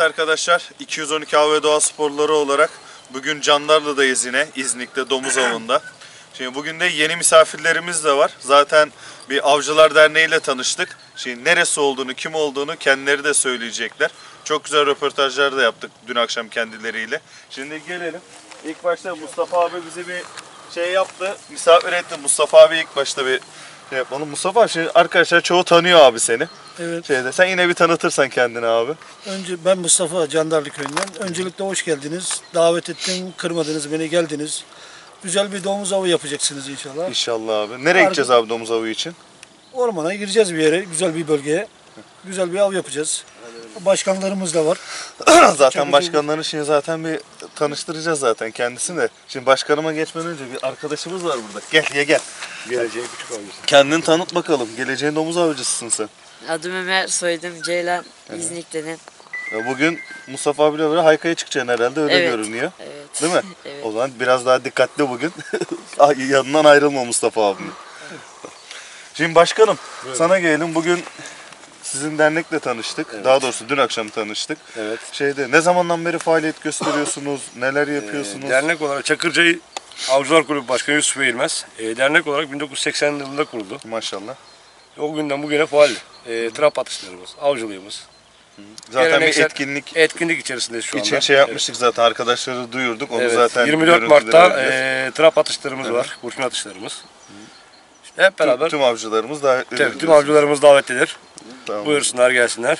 Evet arkadaşlar, 212 Av ve Doğa Sporları olarak bugün Candarlı'dayız yine, İznik'te domuz avında. Şimdi bugün de yeni misafirlerimiz de var. Zaten bir Avcılar Derneği ile tanıştık. Şimdi neresi olduğunu, kim olduğunu kendileri de söyleyecekler. Çok güzel röportajlar da yaptık dün akşam kendileriyle. Şimdi gelelim. İlk başta Mustafa abi bize bir şey yaptı, misafir etti. Mustafa abi ilk başta bir şey yapalım. Mustafa, şimdi arkadaşlar çoğu tanıyor abi seni. Evet. Sen yine bir tanıtırsan kendini abi. Önce ben Mustafa, Candarlı köyünden. Öncelikle hoş geldiniz. Davet ettim, kırmadınız beni, geldiniz. Güzel bir domuz avı yapacaksınız inşallah. İnşallah abi. Nereye gideceğiz abi domuz avı için? Ormana gireceğiz bir yere, güzel bir bölgeye. Güzel bir av yapacağız. Başkanlarımız da var. Zaten başkanların şimdi zaten bir tanıştıracağız zaten kendisini de. Şimdi başkanıma geçmeden önce bir arkadaşımız var burada. Gel. Geleceğin küçük avcısı. Kendini tanıt bakalım. Geleceğin domuz avcısısın sen. Adım Ömer, soyadım Ceylan, İznik'tenim. Ya bugün Mustafa abiyle beraber Hayka'ya çıkacaksın herhalde, öyle Evet. görünüyor. Evet. Değil mi? Evet. O zaman biraz daha dikkatli bugün. Yanından ayrılma Mustafa abinin. Şimdi başkanım, sana gelelim. Bugün sizin dernekle tanıştık. Evet. Daha doğrusu dün akşam tanıştık. Evet. Ne zamandan beri faaliyet gösteriyorsunuz? Neler yapıyorsunuz? Dernek olarak Çakırca'yı Avcılar Kulübü Başkanı Yusuf Eğilmez. Dernek olarak 1980 yılında kuruldu. Maşallah. O günden bugüne faal. Trap atışlarımız, avcılığımız. Zaten bir Geleneksel etkinlik içerisindeyiz şu anda. için şey yapmıştık zaten, arkadaşları duyurduk. Onu Evet. zaten 24 görüntüleri Mart'ta vereceğiz. trap atışlarımız var, kurşun atışlarımız. İşte hep beraber Tüm avcılarımız davetlidir. tüm avcılarımız davetlidir. Tamam. Buyursunlar, gelsinler.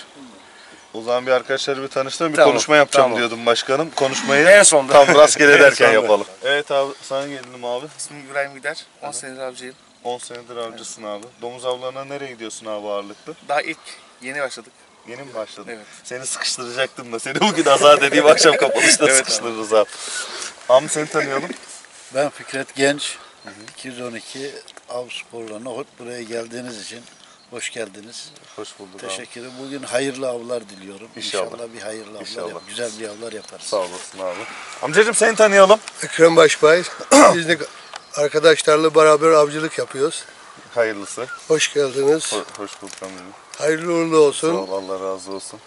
O zaman bir arkadaşları bir tanıştıralım. Bir Tamam, konuşma yapacağım tamam. diyordum başkanım. Konuşmayı En sonda. tam rastgele En derken sonda. yapalım. Evet abi, sana gelelim abi. İsmim İbrahim Gider. 10 senedir avcıyım. 10 senedir avcısın abi. Domuz avlarına nereye gidiyorsun abi ağırlıklı? Daha ilk yeni başladık. Yeni mi başladın? Evet. Seni sıkıştıracaktım da. Seni bugün azar dediğim akşam kapanışta Evet sıkıştırırız abi. Abi seni tanıyalım. Ben Fikret Genç, 212 Av Sporları'na buraya geldiğiniz için hoş geldiniz. Hoş bulduk abi. Teşekkür ederim. Bugün hayırlı avlar diliyorum. İnşallah. Bir hayırlı İnşallah. avlar güzel bir avlar yaparız. Sağ olasın abi. Amcacığım seni tanıyalım. Ekrem Başbay, İznik arkadaşlarla beraber avcılık yapıyoruz. Hayırlısı. Hoş geldiniz. Hoş bulduk amcacığım. Hayırlı uğurlu Sağ olsun. ol, Allah razı olsun.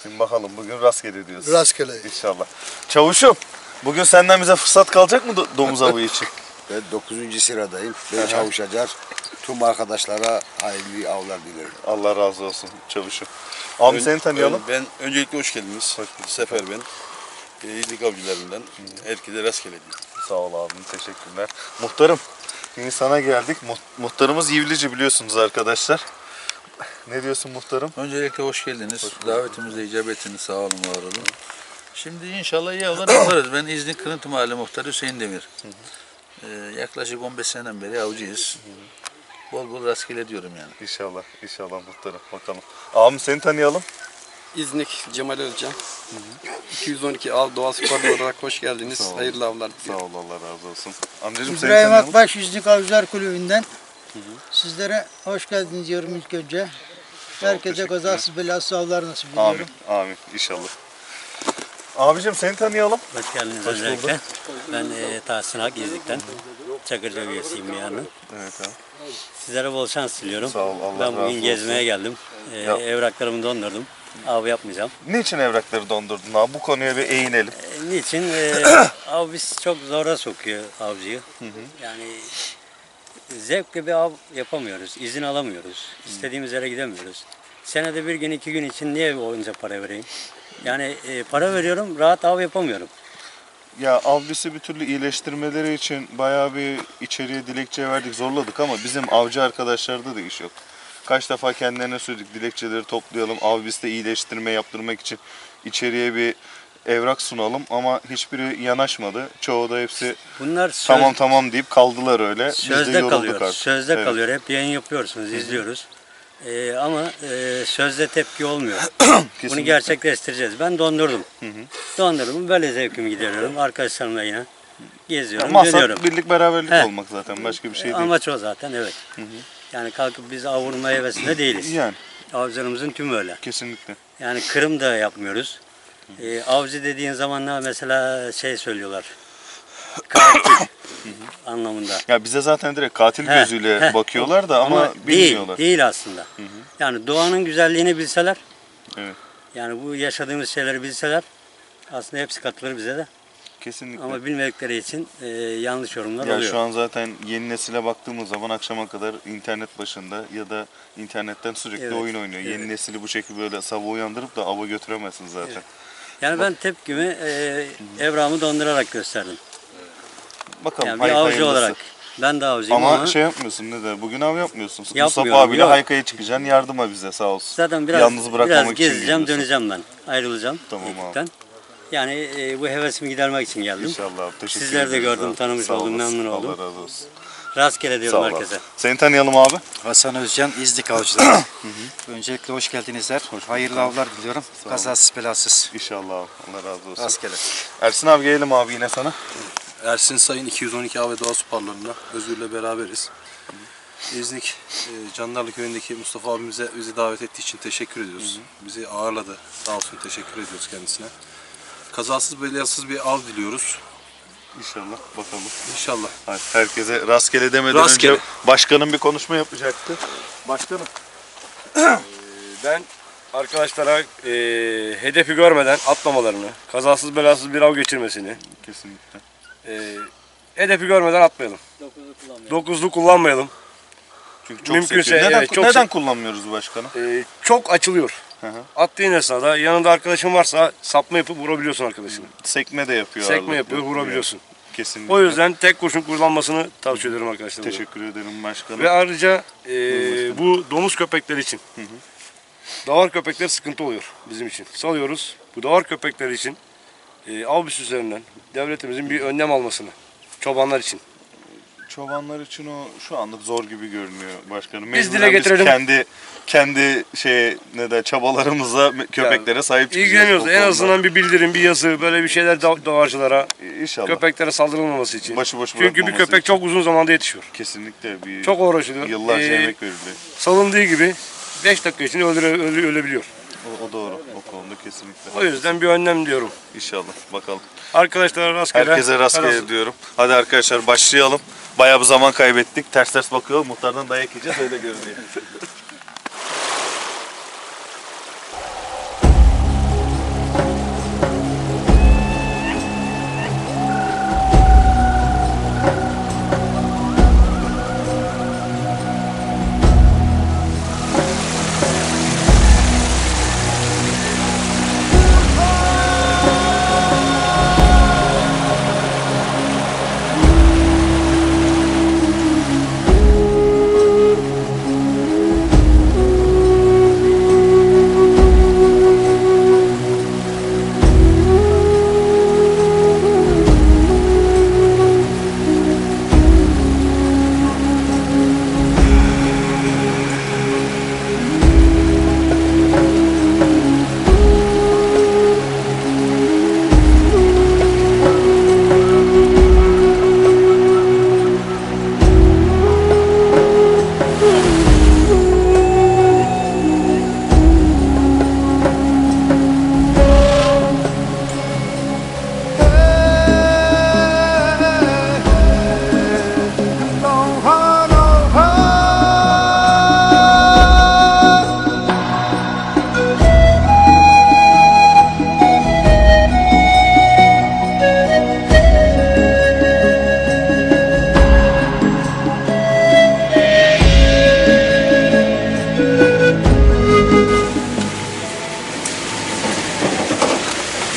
Şimdi bakalım bugün rastgele diyorsun. Rastgele. İnşallah. Çavuşum, bugün senden bize fırsat kalacak mı domuz avı için? Ben 9. sıradayım. Ben Çavuş Acar. Tüm arkadaşlara hayırlı avlar dilerim. Allah razı olsun çavuşum. Abi seni tanıyalım. Ben öncelikle hoş geldiniz. Sefer ben. İznik avcılarından. Herkese rastgele diyeyim. Sağ ol abim, teşekkürler. Muhtarım, şimdi sana geldik. Muhtarımız Yivlici biliyorsunuz arkadaşlar. Ne diyorsun muhtarım? Öncelikle hoş geldiniz. Davetimize icap ettiniz. Sağ olun, var olun. Şimdi inşallah iyi avlar yaparız. Ben İznik Kırıntı Mahalle Muhtarı Hüseyin Demir. Yaklaşık 15 seneden beri avcıyız. Bol bol rastgele diyorum yani. İnşallah, inşallah muhtarım. Bakalım. Abim seni tanıyalım. İznik Cemal Özcan. 212 Av Doğa Sporları olarak hoş geldiniz. Hayırlı avlar Sağ diliyorum. ol, Allah razı olsun. Amcacığım seni İbrahim tanıyalım. Akbaş, İznik Avcılar Kulübü'nden. Sizlere hoş geldiniz diyorum ilk önce. Herkese kazasız belasız avlar nasip ediyorum. Amin, amin. İnşallah. Abicim seni tanıyalım. Hoş geldiniz Hoş öncelikle. bulduk. Ben Tahsin Ak İznik'ten. Çakırca üyesiyim yani. Evet abi. Sizlere bol şans diliyorum. Sağ ol, Allah ben razı bugün olsun. gezmeye geldim. Ya. Evraklarımı dondurdum. Av yapmayacağım. Niçin evrakları dondurdun abi? Bu konuya bir eğinelim. Niçin? Av biz çok zora sokuyor avcıyı. Yani zevkle bir av yapamıyoruz. İzin alamıyoruz. İstediğimiz yere gidemiyoruz. Senede bir gün, 2 gün için niye oyunca para vereyim? Yani para veriyorum, rahat av yapamıyorum. Ya avcısı bir türlü iyileştirmeleri için bayağı bir içeriye dilekçe verdik, zorladık ama bizim avcı arkadaşlarda da iş yok. Kaç defa kendilerine söyledik, dilekçeleri toplayalım, avcısı iyileştirme yaptırmak için içeriye bir evrak sunalım ama hiçbiri yanaşmadı. Çoğu da hepsi Bunlar tamam deyip kaldılar öyle. Biz de sözde yorulduk kalıyor. artık. Sözde Evet. kalıyor. Hep yayın yapıyorsunuz, izliyoruz. Ama sözde tepki olmuyor. Bunu gerçekleştireceğiz. Ben dondurdum. Dondurdum. Böyle zevkimi gideriyorum. Arkadaşlarımla yine geziyorum, dönüyorum. Maksat birlik beraberlik olmak zaten. Başka bir şey değil. Amaç o zaten, evet. Yani kalkıp biz av vurma hevesinde değiliz. Yani. Avcılarımızın tümü öyle. Kesinlikle. Yani kırım da yapmıyoruz. Avcı dediğin zaman da mesela şey söylüyorlar. Katil anlamında. Ya bize zaten direkt katil gözüyle bakıyorlar da ama bilmiyorlar. Değil aslında. Yani doğanın güzelliğini bilseler, evet. Yani bu yaşadığımız şeyleri bilseler aslında hepsi katılır bize de. Kesinlikle. Ama bilmedikleri için yanlış yorumlar Ya oluyor. şu an zaten yeni nesile baktığımız zaman akşama kadar internet başında ya da internetten sürekli Evet, oyun oynuyor. Yeni evet. nesili bu şekilde böyle sabah uyandırıp da ava götüremezsin zaten. Evet. Yani ben tepkimi Evrağımı dondurarak gösterdim. Bakalım Yani bir avcı hayırlısı. olarak. Ben de avcıyım Ama ama şey yapmıyorsun, ne de bugün av yapmıyorsun. Mustafa Yapmıyorum, abiyle yok. Hayka'ya çıkacaksın, yardıma bize sağ olsun. zaten biraz, Yalnız bırakmamak için gezeceğim, geliyorsun. döneceğim ben. Ayrılacağım Tamam abi. ekipten. Yani bu hevesimi gidermek için geldim. İnşallah abi, teşekkür Sizleri de ederiz gördüm, abi. tanımış Sağ oldum, olasın. memnun oldum. Allah razı olsun. Rastgele Sağ diyorum ol herkese. abi. Seni tanıyalım abi. Hasan Özcan, İznik Avcıları. Öncelikle hoş geldinizler. Hayırlı avlar diliyorum. Kazasız belasız. İnşallah abi. Allah razı olsun. Rastgele. Ersin abi gelelim abi yine sana. Ersin Sayın 212 Av ve Doğa Sporları'nda Özgür'le beraberiz. İznik Candarlı Köyü'ndeki Mustafa abimize bizi davet ettiği için teşekkür ediyoruz. Bizi ağırladı. Sağ olsun, teşekkür ediyoruz kendisine. Kazasız belasız bir av diliyoruz. İnşallah bakalım. İnşallah. Hadi herkese rastgele demeden Rastgele. önce başkanım bir konuşma yapacaktı. Başkanım. Ben arkadaşlara hedefi görmeden atlamalarını, kazasız belasız bir av geçirmesini, Kesinlikle. hedefi görmeden atmayalım. 9'lu kullanmayalım. Çünkü çok Mümkünse, sekiyor. Neden, evet, çok neden se- kullanmıyoruz başkanım? Çok açılıyor. Hı hı. Attığın esnada yanında arkadaşın varsa sapma yapıp vurabiliyorsun arkadaşını. Sekme de yapıyor. Sekme ağırlıklı. yapıyor, vurabiliyorsun. Kesinlikle. O yüzden tek kurşun kullanmasını tavsiye ederim arkadaşlar. Teşekkür ederim başkanım. Ve ayrıca bu domuz köpekleri için, davar köpekleri sıkıntı oluyor bizim için. Salıyoruz. Bu davar köpekleri için av büsü üzerinden devletimizin bir önlem almasını, çobanlar için. Çobanlar için o şu anlık zor gibi görünüyor başkanım. Biz Mecburen dile getirelim. kendi köpeklerimize köpeklere sahip çıkacağız. İlgileniyoruz. o En konuda. azından bir bildirim, bir yazı, böyle bir şeyler davarcılara, İnşallah. köpeklere saldırılmaması için. Başıboş Çünkü bir bırakmaması köpek için. çok uzun zamanda yetişiyor. Kesinlikle bir Çok uğraşılıyor. yıllarca emek veriliyor. Salındığı gibi 5 dakika için ölebiliyor. O doğru. O konuda kesinlikle. O yüzden bir önlem diyorum. İnşallah bakalım. Arkadaşlara rastgele. Herkese rastgele diyorum. Hadi arkadaşlar başlayalım. Bayağı bir zaman kaybettik. Ters ters bakıyor. Muhtardan dayak yiyeceğiz. Öyle görünüyor.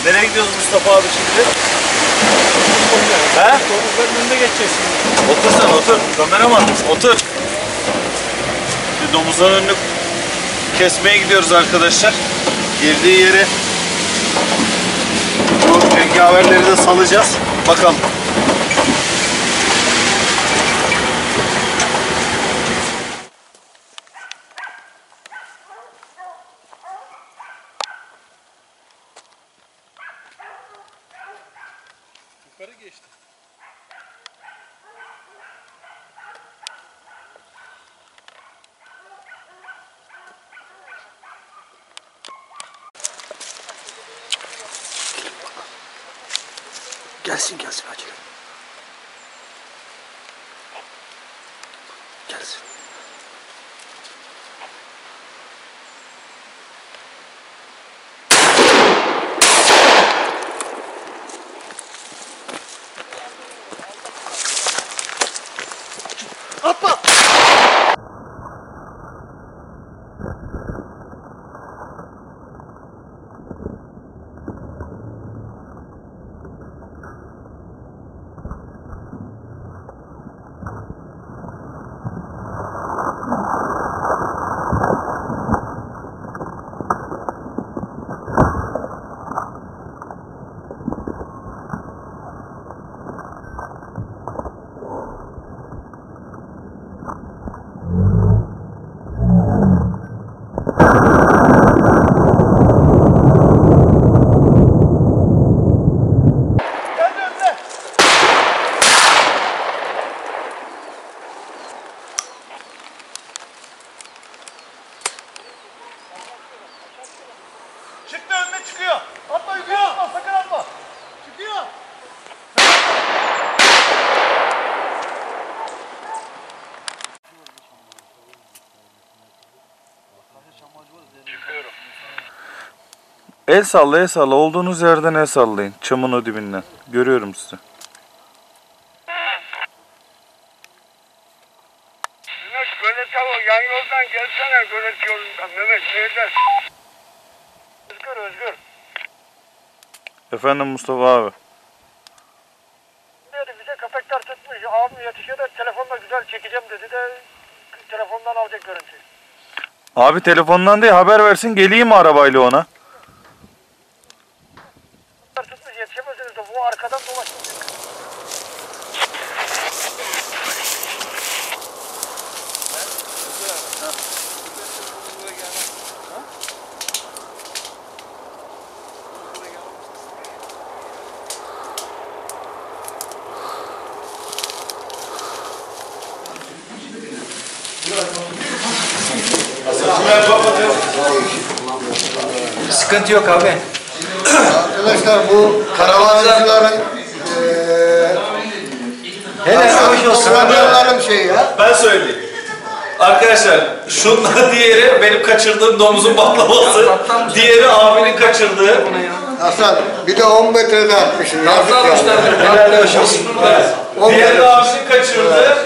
Nereye gidiyoruz Mustafa abi şimdi? He? Domuzların önünde geçeceğiz şimdi. Otur sen otur. Kameraman otur. Şimdi domuzların önünü kesmeye gidiyoruz arkadaşlar. Girdiği yeri bu cengaverleri de salacağız. Bakalım. Yukarı geçti. Gelsin acele. Gelsin. El salla, el salla. Olduğunuz yerden el sallayın. Çamın o dibinden. Görüyorum sizi. Gölet hava yan yoldan gelsene gölet yolundan. Mehmet nereden? Özgür. Efendim Mustafa abi. Dedi bize köpekler tutmuş. Abim yetişiyor da telefonla güzel çekeceğim dedi de telefondan alacak görüntüyü. Abi telefondan değil, haber versin, geleyim mi arabayla ona? Tutmuş yetişemezsiniz de bu arkadan dolaşmış. Sıkıntı yok abi. Arkadaşlar bu karavancıların Helal hoş olsun. karavancıların şeyi ya. Ben söyleyeyim. Arkadaşlar şunla diğeri benim kaçırdığım domuzun baklavası. Diğeri abinin kaçırdığı. Hasan bir de 10 metrede atmışsın. Yazık ya. Helal hoş olsun. Diğeri de abinin kaçırdığı.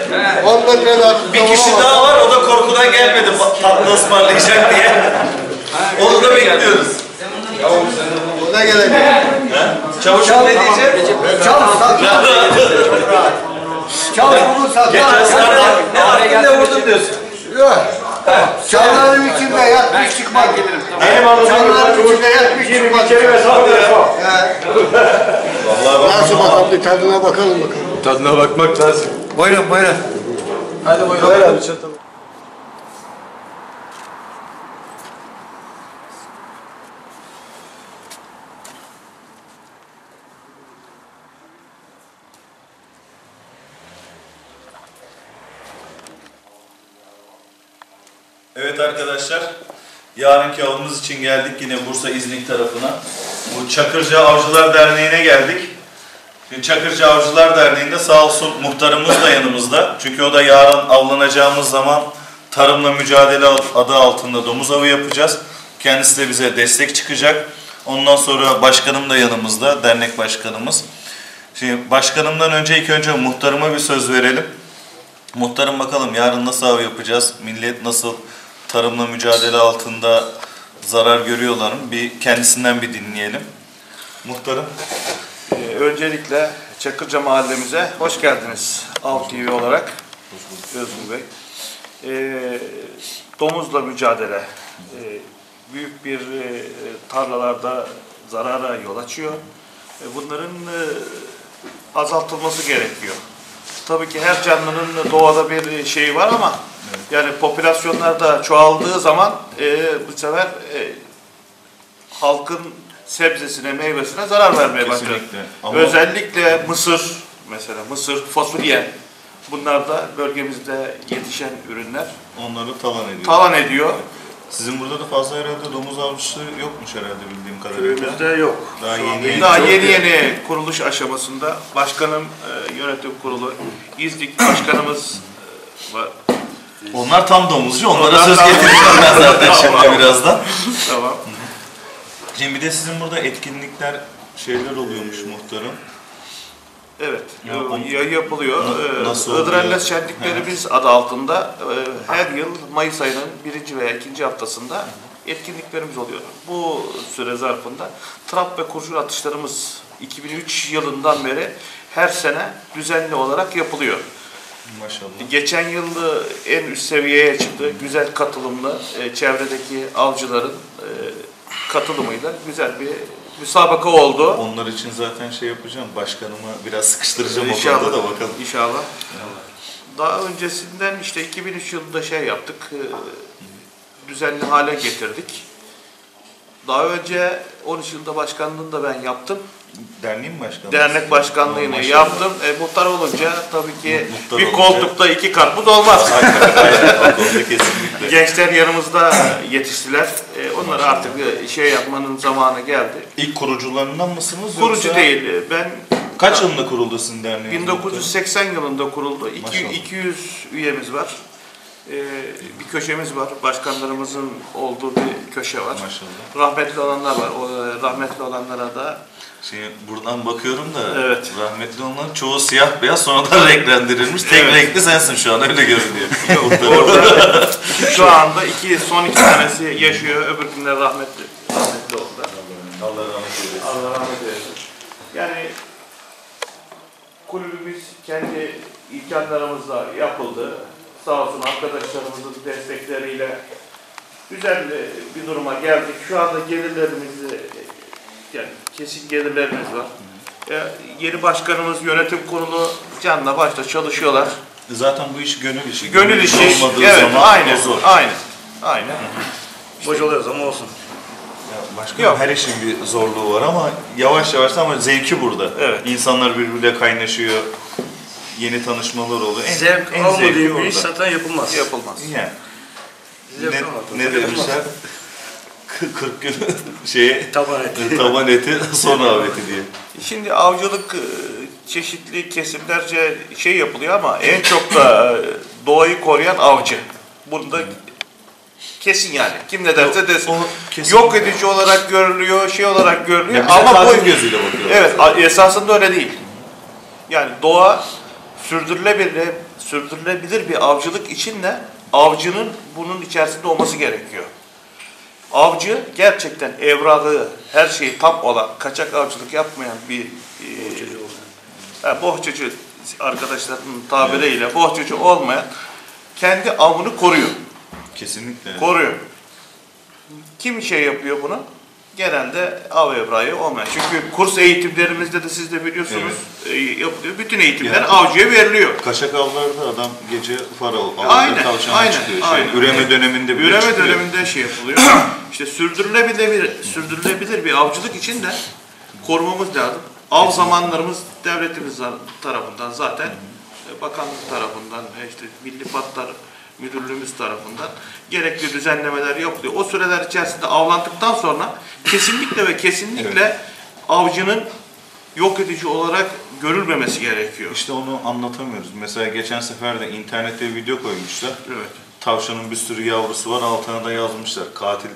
10 metrede atmışsın. Bir kişi daha var, o da korkudan gelmedi tatlı ısmarlayacak diye. Onu da bekliyoruz. O da gelecek. Çavuşum ne diyecek? Çal bunu sat. Geçen sene ne hakkında vurdun diyorsun? Yok. Çalların içinde yatmış çıkmaz. Çalların içinde yatmış çıkmaz. Nasıl bakalım, bir tadına bakalım. Tadına bakmak lazım. Buyurun. Hadi buyurun. Evet arkadaşlar, yarınki avımız için geldik yine Bursa İznik tarafına. Bu Çakırca Avcılar Derneği'ne geldik. Şimdi Çakırca Avcılar Derneği'nde sağ olsun muhtarımız da yanımızda. Çünkü o da yarın avlanacağımız zaman tarımla mücadele adı altında domuz avı yapacağız. Kendisi de bize destek çıkacak. Ondan sonra başkanım da yanımızda, dernek başkanımız. Şimdi başkanımdan önce ilk önce muhtarıma bir söz verelim. Muhtarım bakalım yarın nasıl av yapacağız? Millet nasıl tarımla mücadele altında zarar görüyorlar mı? Bir kendisinden bir dinleyelim. Muhtarım. Öncelikle Çakırca mahallemize hoş geldiniz Av TV olarak. Özgür Bey. Domuzla mücadele büyük bir tarlalarda zarara yol açıyor. Bunların azaltılması gerekiyor. Tabii ki her canlının doğada bir şeyi var ama yani popülasyonlar da çoğaldığı zaman bu sefer halkın sebzesine, meyvesine zarar vermeye başlıyor. Özellikle mısır, mesela mısır, fasulye, bunlar da bölgemizde yetişen ürünler. Onları talan ediyor. Talan ediyor. Sizin burada da fazla herhalde domuz avcısı yokmuş herhalde bildiğim kadarıyla. Köyümüzde yok. Daha yeni kuruluş aşamasında başkanım, yönetim kurulu, İznik başkanımız var. Onlar tam domuzcu, onlara söz getireceğim ben zaten şimdi birazdan. Tamam. Şimdi bir de sizin burada etkinlikler, şeyler oluyormuş muhtarım. Evet, yapılıyor. Nasıl oluyor? Hıdrellez Şenliklerimiz adı altında her yıl Mayıs ayının 1. veya 2. haftasında etkinliklerimiz oluyor. Bu süre zarfında trap ve kurşun atışlarımız 2003 yılından beri her sene düzenli olarak yapılıyor. Maşallah. Geçen yıl en üst seviyeye çıktı. Güzel katılımlı, çevredeki avcıların katılımıyla güzel bir müsabaka oldu. Onlar için zaten şey yapacağım, başkanımı biraz sıkıştıracağım İnşallah, o konuda da bakalım. İnşallah. Daha öncesinden işte 2003 yılında şey yaptık, düzenli hale getirdik. Daha önce 13 yılda başkanlığını da ben yaptım. Derneğin başkanlığı? Dernek başkanlığını yaptım. Muhtar olunca tabii ki muhtar bir olunca... koltukta 2 karpuz olmaz. Aynen, kesinlikle. Gençler yanımızda yetiştiler. Onları artık şey yapmanın zamanı geldi. İlk kurucularından mısınız? Kurucu yoksa... değil. Ben kaç yılında kuruldu sizin derneğiniz? 1980 yılında kuruldu. 200 üyemiz var. Bir köşemiz var. Başkanlarımızın olduğu bir köşe var. Maşallah. Rahmetli olanlar var. O rahmetli olanlara da Buradan bakıyorum da evet. Rahmetli olanların çoğu siyah beyaz sonradan renklendirilmiş. Tek renkli sensin şu an öyle görünüyor. Orada şu anda son iki tanesi yaşıyor. Öbürkünler rahmetli oldu. Allah rahmet eylesin. Allah rahmet eylesin. Yani kulübümüz kendi imkanlarımızla yapıldı. Sağ olsun arkadaşlarımızın destekleriyle güzel bir duruma geldik. Şu anda gelirlerimizi, yani kesin gelirlerimiz var. Yeni başkanımız yönetim kurulu canla başla çalışıyorlar. Zaten bu iş gönül işi. Gönül işi. Evet, aynen. Bocalıyoruz ama olsun. Başka her işin bir zorluğu var ama yavaş yavaş ama zevki burada. Evet. İnsanlar birbiriyle kaynaşıyor. Yeni tanışmalar oluyor. Zevk olmadığı bir iş zaten yapılmaz. Yani. Ne demişler? 40 gün taban eti son aveti diye. Şimdi avcılık çeşitli kesimlerce yapılıyor ama en çok da doğayı koruyan avcı. Bunda kesin yani. Kim ne derse desin. Yok edici olarak görülüyor, olarak görülüyor. Ama bu gözüyle bakıyor. Evet, esasında öyle değil. Yani doğa sürdürülebilir bir avcılık için de avcının bunun içerisinde olması gerekiyor. Avcı gerçekten evrakı, her şeyi tam olan, kaçak avcılık yapmayan bir bohçacı arkadaşlarının tabiriyle bohçacı olmayan kendi avını koruyor. Kesinlikle. Koruyor. Kim yapıyor bunu? Genelde av evrağı olmayan. Çünkü kurs eğitimlerimizde de siz de biliyorsunuz yapılıyor. Bütün eğitimler avcıya veriliyor. Kaçak avlarda adam gece fara aynen, çıkıyor. Üreme döneminde yapılıyor. İşte sürdürülebilir bir avcılık için de korumamız lazım. Av zamanlarımız devletimiz tarafından zaten bakanlık tarafından Milli Parklar Müdürlüğümüz tarafından gerekli düzenlemeler yapılıyor. O süreler içerisinde avlandıktan sonra kesinlikle avcının yok edici olarak görülmemesi gerekiyor. İşte onu anlatamıyoruz. Mesela geçen sefer de internette video koymuşlar. Evet. Tavşanın bir sürü yavrusu var. Altına da yazmışlar. Katil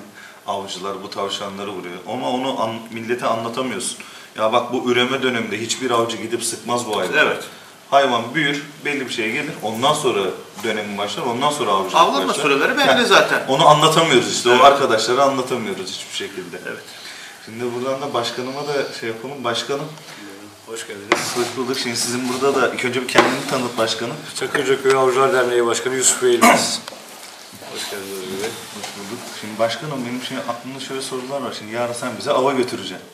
avcılar bu tavşanları vuruyor. Ama onu millete anlatamıyorsun. Ya bak bu üreme döneminde hiçbir avcı gidip sıkmaz bu hayvanı. Evet. Hayvan büyür, belli bir şeye gelir. Ondan sonra dönemi başlar, ondan sonra avcılık başlar. Avlanma süreleri belli zaten. Onu anlatamıyoruz işte, evet. O arkadaşlara anlatamıyoruz hiçbir şekilde. Evet. Şimdi buradan da başkanıma da yapalım. Başkanım. Hoş geldiniz. Hoş bulduk. Şimdi sizin burada da ilk önce bir kendini tanıt başkanım. Çakırca Köyü Avcılar Derneği Başkanı Yusuf Eğilmez. Hoş geldiniz. Hoş bulduk. Şimdi başkanım benim aklımda şöyle sorular var. Şimdi yarın sen bize ava götüreceksin.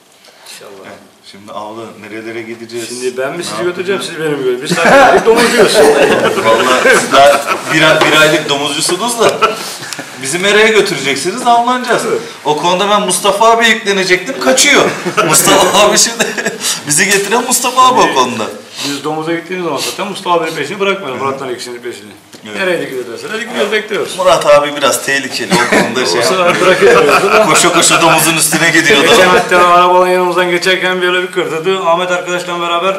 İnşallah. Evet. Şimdi avla nerelere gideceğiz? Şimdi ben mi sizi götüreceğim, siz benim götüreceğim. Biz sadece domuzcuyuz. Vallahi siz daha bir aylık domuzcusunuz da bizi nereye götüreceksiniz? Avlanacağız. Evet. O konuda ben Mustafa abiye yüklenecektim, kaçıyor. Mustafa abi şimdi bizi getiren Mustafa abi o konuda. Biz domuza gittiğimiz zaman zaten Mustafa abinin peşini bırakmıyoruz. Murat'tan ikisinin peşini. Evet. Nereye gidiyorlarsa hadi gidiyoruz, bekliyoruz. Murat abi biraz tehlikeli o konuda koşa domuzun üstüne gidiyordu. Geçen hatta arabanın yanımızdan geçerken böyle bir kırdırdı. Ahmet arkadaşla beraber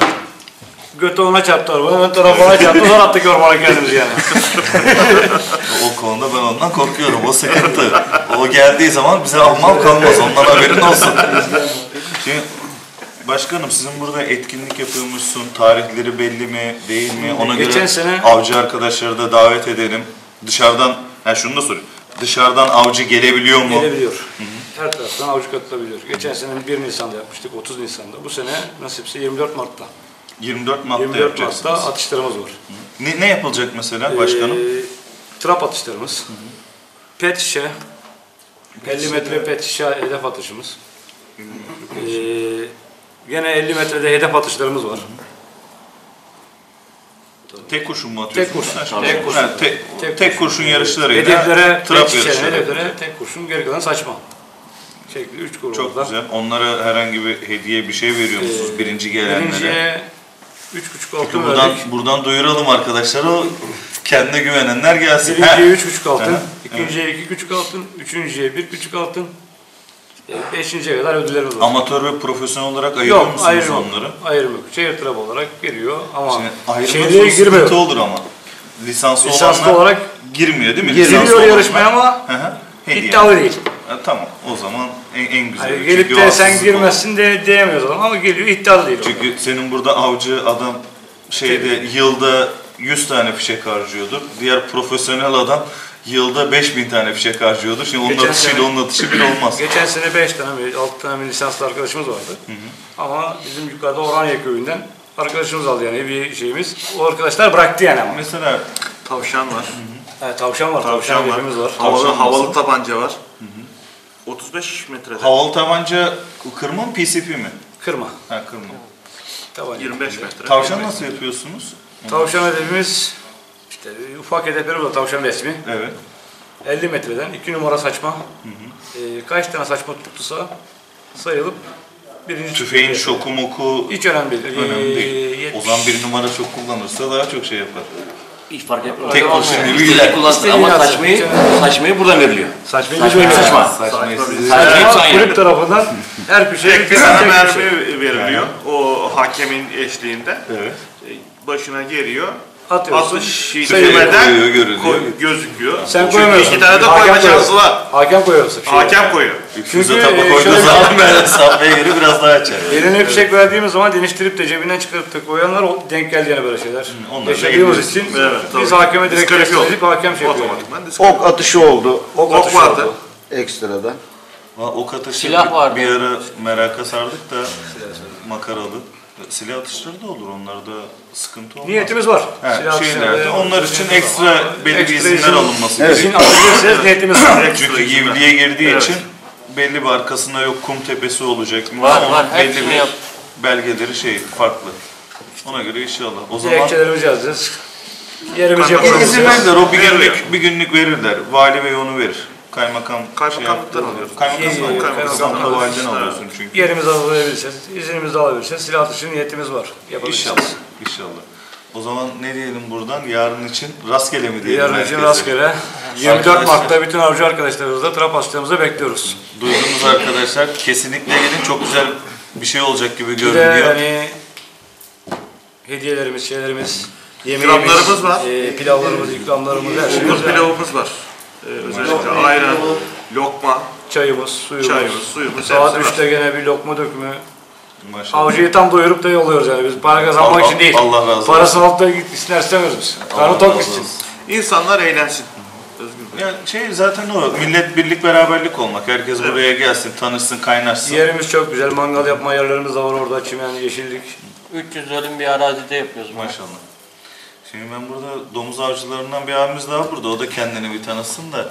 götü ona çarptı arabanın, ön tarafı ona çarptı, sonra attık ormana kendimizi yani. O konuda ben ondan korkuyorum, o sıkıntı. O geldiği zaman bize almam kalmaz, ondan haberin olsun. Şimdi, başkanım sizin burada etkinlik yapıyormuşsun, tarihleri belli mi, değil mi? Ona göre avcı arkadaşları da davet edelim. Dışarıdan, şunu da sorayım. Dışarıdan avcı gelebiliyor mu? Gelebiliyor. Hı-hı. Her taraftan avcı katılabiliyor. Geçen sene 1 Nisan'da yapmıştık, 30 Nisan'da. Bu sene nasipse 24 Mart'ta. 24 Mart'ta 24 Mart'ta atışlarımız var. Ne yapılacak mesela başkanım? Trap atışlarımız. Hı-hı. Pet şişe. 50 metre pet şişe hedef atışımız. Yine 50 metrede hedef atışlarımız var. Tek kurşun mu atıyorsunuz? Tek kurşun. Tek kurşun yarışlarıyla hedeflere trap yarışları. Hedeflere tek kurşun, geri kalan saçma. Şekli 3 kurumuzda. Çok güzel. Onlara herhangi bir hediye bir şey veriyor musunuz birinci gelenlere? Birinciye 3,5 altın verdik. Buradan duyuralım arkadaşlar, o kendine güvenenler gelsin. Birinciye 3,5 altın, ikinciye 2,5 altın, üçüncüye 1,5 altın. 5.'ye kadar ödüllerimiz var. Amatör ve profesyonel olarak ayırıyor musunuz onları? Ayrım yok. Şehir trap olarak geliyor ama şehirliğe girmiyor. Olur ama. Lisanslı olarak girmiyor değil mi? Giriyor Lisanslı olan yarışmaya var. ama Hı hı. Hediye. iddialı değil. Tamam o zaman en güzel. Hani gelip Çünkü de o sen haksızlık girmezsin de diyemiyoruz adam ama geliyor iddialı değil. Çünkü senin burada avcı adam yılda 100 tane fişek harcıyordur. Diğer profesyonel adam yılda 5000 tane fişek harcıyordur. Şimdi onun atışıyla onun atışı bir olmaz. Geçen sene 5 tane, 6 tane lisanslı arkadaşımız vardı. Ama bizim yukarıda Oraniye köyünden arkadaşımız aldı yani bir şeyimiz. O arkadaşlar bıraktı yani ama. Mesela Tavşan var. Evet, tavşan var. Tavşan hedefimiz var. Havalı tabanca var. 35 metrede. Havalı tabanca kırma mı PCP mi? Kırma. Ha kırma. Tabanca. 25 metre. Tavşan nasıl yapıyorsunuz? Tavşan hedefimiz işte ufak hedeflerimiz var. Tavşan resmi. Evet. 50 metreden 2 numara saçma. Kaç tane saçma tuttusa sayılıp birinci Tüfeğin şoku moku hiç önemli değil. Önemli değil. O zaman bir numara çok kullanırsa daha çok şey yapar. Hiç fark etmez. Tek başına gibi İstediği kullansın ama saçmayı buradan veriliyor. Saçmayı saçma. Kulüp tarafından her bir tane mermi veriliyor. O hakemin eşliğinde. Evet. Başına geliyor. Atıyorsun. Atış değmeden gözüküyor. Sen koyamıyorsun. 2 tane de koyma şansı var. Hakem koyuyorsun. Hakem koyuyor. Füze tapa koyduğu zaman böyle sapmaya göre biraz daha açar. Eline fişek verdiğimiz zaman deniştirip de cebinden çıkarıp da koyanlar denk geldi yani böyle şeyler. Yaşadığımız için biz hakeme direkt gösterdik, hakem şey yapıyor. Ok atışı oldu. Ok vardı. Ekstradan. Ok atışı Silah vardı. Bir ara meraka sardık da makaralı. Silah atışları da olur, onlarda sıkıntı olmaz. Niyetimiz var. Onlar için ekstra belli bir izinler alınması gerekiyor. İzin alabilirseniz niyetimiz var. Çünkü yivliğe girdiği için belli bir arkasında yok kum tepesi olacak. Var. Belli bir belgeleri farklı. Ona göre inşallah. O zaman gerekçelerimizi yazacağız. Yerimizi yapalım. İzin verirler, o bir günlük verirler. Vali Bey onu verir. Kaymakamlıktan alıyoruz. Kaymakamlıktan validen alıyorsun çünkü. Yerimizi alabilirsiniz, iznimizi alabilirsiniz. Silah atışı niyetimiz var. İnşallah. O zaman ne diyelim buradan? Yarın için rastgele mi diyelim? Yarın için rastgele. 24 Mart'ta bütün avcı arkadaşlarımızla trap atışlarımızı bekliyoruz. Duydunuz arkadaşlar. Kesinlikle gelin. Çok güzel bir şey olacak gibi Bir görünüyor. de hani hediyelerimiz, İkramlarımız var. Pilavlarımız, ikramlarımız, her şeyimiz var. Pilavımız var. Özellikle ayran, lokma, çayımız, suyumuz. Saat 3'te gene bir lokma dökümü. Maşallah. Avcıyı tam doyurup da yolluyoruz yani. Biz para kazanmak için değil. Allah razı olsun. Parasını alıp da gitsinler istemiyoruz biz. Karnı tok gitsin. İnsanlar eğlensin. Ya zaten o millet birlik beraberlik olmak. Herkes buraya gelsin, tanışsın, kaynaşsın. Yerimiz çok güzel. Mangal yapma yerlerimiz de var orada. Çimen, yeşillik. 300 dönüm bir arazide yapıyoruz. Maşallah. Şimdi ben burada domuz avcılarından bir abimiz daha burada. O da kendini bir tanısın da.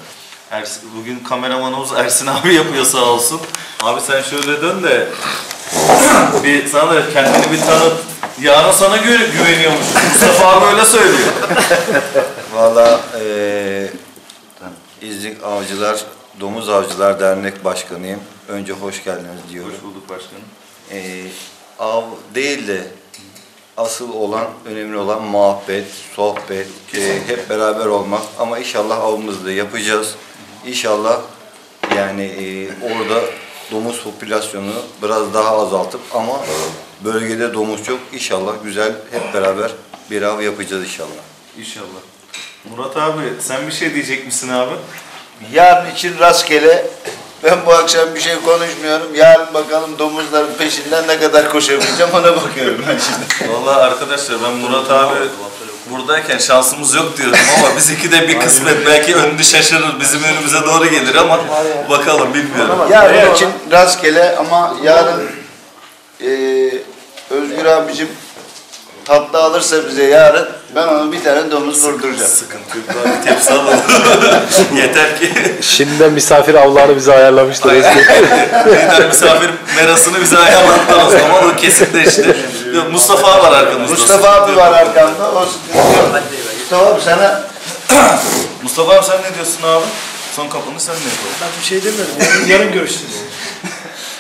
Bugün kameramanımız Ersin abi yapıyor sağ olsun. Abi sen şöyle dön de sana da kendini bir tanıt. Yarın sana güveniyormuş. Mustafa abi öyle söylüyor. Valla İznik Avcılar, Domuz Avcılar Dernek Başkanıyım. Önce hoş geldiniz diyorum. Hoş bulduk başkanım. Av değil de asıl olan, önemli olan muhabbet, sohbet, hep beraber olmak. Ama inşallah avımızı da yapacağız. İnşallah yani orada domuz popülasyonu biraz daha azaltıp ama bölgede domuz çok. İnşallah güzel hep beraber bir av yapacağız inşallah. İnşallah. Murat abi sen bir şey diyecek misin abi? Yarın için rastgele. Ben bu akşam bir şey konuşmuyorum. Yarın bakalım domuzların peşinden ne kadar koşabileceğim ona bakıyorum ben şimdi. Vallahi arkadaşlar ben Murat abi buradayken şansımız yok diyorum ama bizimki de bir kısmet. Belki önünü şaşırır, bizim önümüze doğru gelir ama bakalım bilmiyorum. Yarın için rastgele ama yarın Özgür abicim tatlı alırsa bize yarın ben ona bir tane domuz vurduracağım. Sıkıntı yok abi, tepsi alalım. Yeter ki. Şimdiden misafir avlarını bize ayarlamışlar. Bir tane misafir merasını bize ayarladılar o zaman o kesinleşti. Mustafa var arkamızda. Mustafa abi var arkamda o sıkıntı yok. Mustafa abi sana... Mustafa abi sen ne diyorsun abi? Son kapanış sen ne diyorsun? Ben bir şey demiyorum. Yarın görüşürüz.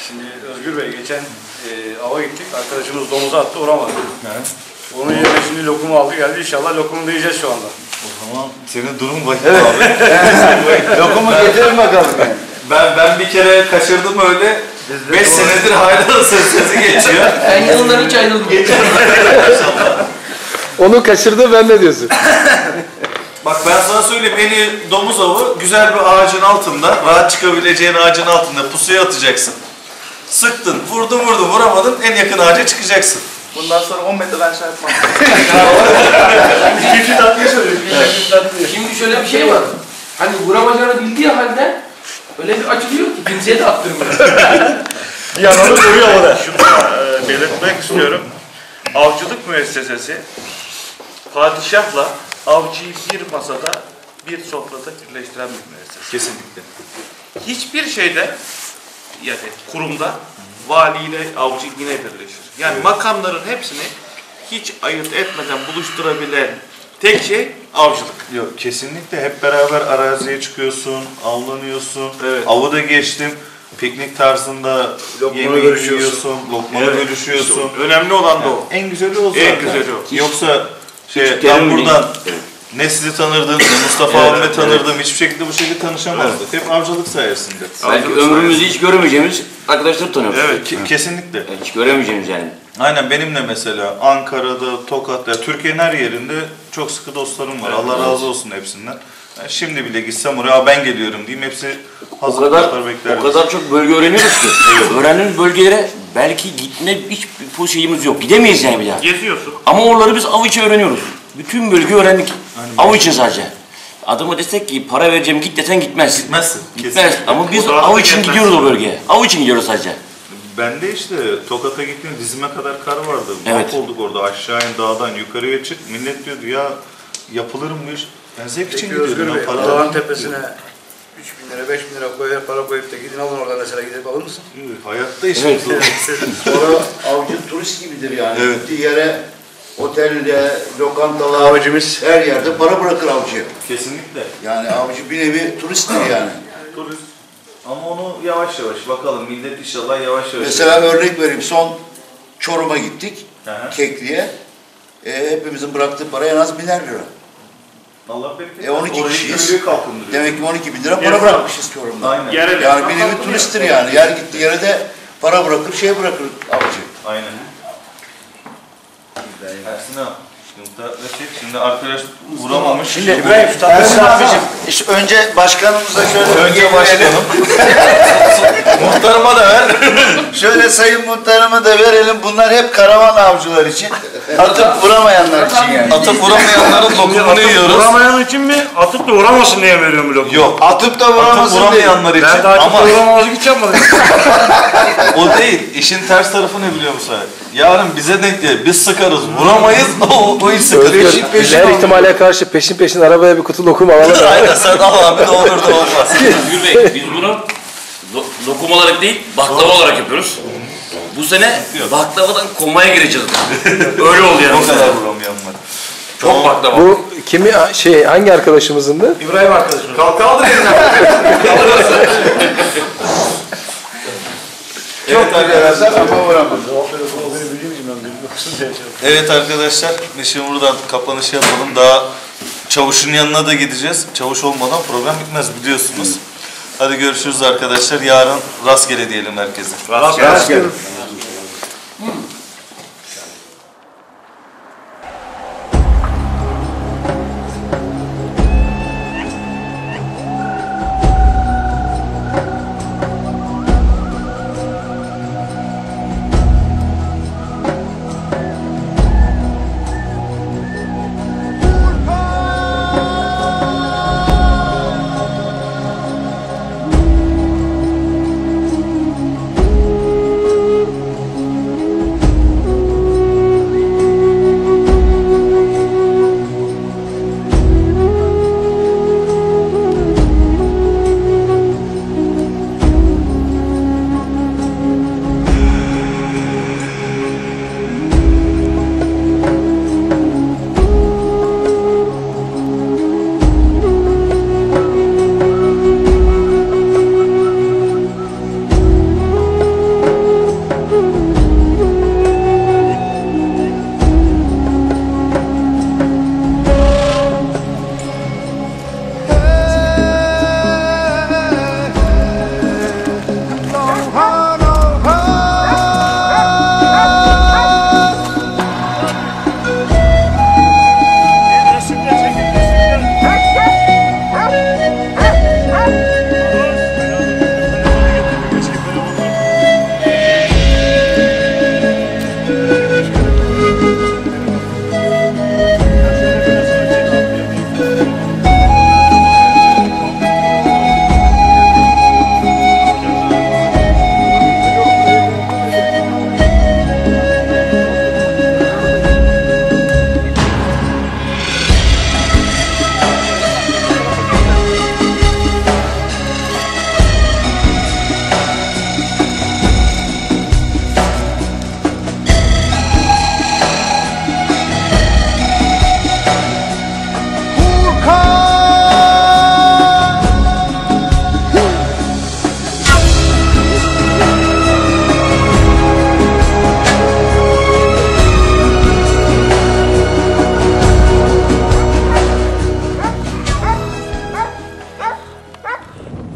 Şimdi Özgür Bey geçen ava gittik. Arkadaşımız domuzu attı uğramadı. Onun yerine şimdi lokumu aldı geldi. İnşallah lokumu da yiyeceğiz şu anda. O zaman senin durum vahim abi. Lokumu getirin bakalım. Ben bir kere kaçırdım öyle. 5 senedir hala sesi geçiyor. Ben yanından hiç ayrıldım. Onu kaçırdı ben ne diyorsun? Bak ben sana söyleyeyim, en iyi domuz avı güzel bir ağacın altında, rahat çıkabileceğin ağacın altında pusuya atacaksın. Sıktın, vurdun vuramadın, en yakın ağaca çıkacaksın. Bundan sonra 10 metreden aşağı yapmam. Şimdi şöyle bir şey var. Hani vuramayacağını bildiği halde öyle bir açılıyor ki kimseye de attırmıyor. Bir yanını koruyor orada. Şunu belirtmek istiyorum. Avcılık müessesesi padişahla avcıyı bir masada, bir sofrada birleştiren bir müessese. Kesinlikle. Hiçbir şeyde, yani kurumda valiyle avcı yine birleşir. Yani makamların hepsini hiç ayırt etmeden buluşturabilen tek şey avcılık. Yok, kesinlikle hep beraber araziye çıkıyorsun, avlanıyorsun. Evet. Avı da geçtim. Piknik tarzında yemeği yiyorsun, lokmanı bölüşüyorsun. İşte önemli olan da o. En güzeli o zaten. En güzeli o. Yoksa ben buradan ne sizi tanırdım, ne Mustafa abimi tanırdım, hiçbir şekilde bu şekilde tanışamazdık. Hep avcılık sayesinde. Belki ömrümüzde hiç göremeyeceğimiz arkadaşları tanıyoruz. Evet, kesinlikle. Hiç göremeyeceğimiz yani. Aynen, benimle mesela Ankara'da, Tokat'ta, Türkiye'nin her yerinde çok sıkı dostlarım var. Allah razı olsun hepsinden. Yani şimdi bile gitsem oraya ben geliyorum diyeyim, hepsi hazırlıklar bekler. O kadar çok bölge öğreniyoruz ki. Öğrendiğimiz bölgelere belki gitme hiçbir şeyimiz yok. Gidemeyiz yani bir daha. Geziyorsun. Ama oraları biz av için öğreniyoruz. Bütün bölgeyi öğrendik. Av için sadece. Adama desek ki para vereceğim git desen gitmez. Gitmezsin. Gitmez. Ama biz av için gidiyoruz o bölgeye. Av için gidiyoruz sadece. Ben de işte Tokat'a gittim, dizime kadar kar vardı. Evet. Olduk orada, aşağı in dağdan yukarıya çık. Millet diyordu ya yapılır mı iş? Ben zevk için gidiyorum. Dağın tepesine 3.000 lira, 5.000 lira koyar, para koyup da gidin alın oradan mesela, gidip alır mısın? Hayatta işimiz olur. Sonra avcı turist gibidir yani. Evet. Gittiği yere, otelde, lokantalar, Avcımız her yerde para bırakır avcı. Kesinlikle. Yani avcı bir nevi turisttir yani. Turist. Ama onu yavaş yavaş bakalım, millet inşallah yavaş yavaş. Mesela örnek vereyim, son Çorum'a gittik, Kekli'ye. Hepimizin bıraktığı para en az 1.000 lira. Allah bereket. 12 kişiyiz. Demek ki 12.000 lira para bırakmışız Çorum'da. Aynen. Yani bir nevi turisttir yani. Yer gittiği yere de para bırakır, şey bırakır avcı. Aynen. Ersin abi. Şimdi arkadaş vuramamış. Şimdi İbrahim Ersin abicim, işte önce başkanımıza şöyle önce başkanım. Muhtarıma da ver. Şöyle sayın muhtarıma da verelim. Bunlar hep karavan avcılar için. Atıp vuramayanlar için yani. Atıp vuramayanların lokumunu yiyoruz. Vuramayan için mi? Atıp da vuramasın diye veriyorum lokumu. Yok. Atıp da vuramayanlar için. Ben daha çok ama vuramamazlık hiç yapmadım. o değil. İşin ters tarafı ne biliyor musun? Yarın bize denk gelir. Biz sıkarız. Vuramayız. O iş sıkır. Her ihtimale karşı peşin arabaya bir kutu lokum alalım. Aynen, sen al abi, ne olur da olmaz. Gül Bey, biz bunu lokum olarak değil, baklava olarak yapıyoruz. Bu sene baklavadan komaya gireceğiz. Öyle oldu yani. O kadar vuramayan var. Çok baklava. Bu kimi hangi arkadaşımızındı? İbrahim arkadaşım. Kaldır Evet arkadaşlar. Ama vuramaz. Evet arkadaşlar, şimdi buradan kapanışı yapalım. Daha Çavuş'un yanına da gideceğiz. Çavuş olmadan program bitmez biliyorsunuz. Hadi görüşürüz arkadaşlar. Yarın rastgele diyelim herkese. Rastgele.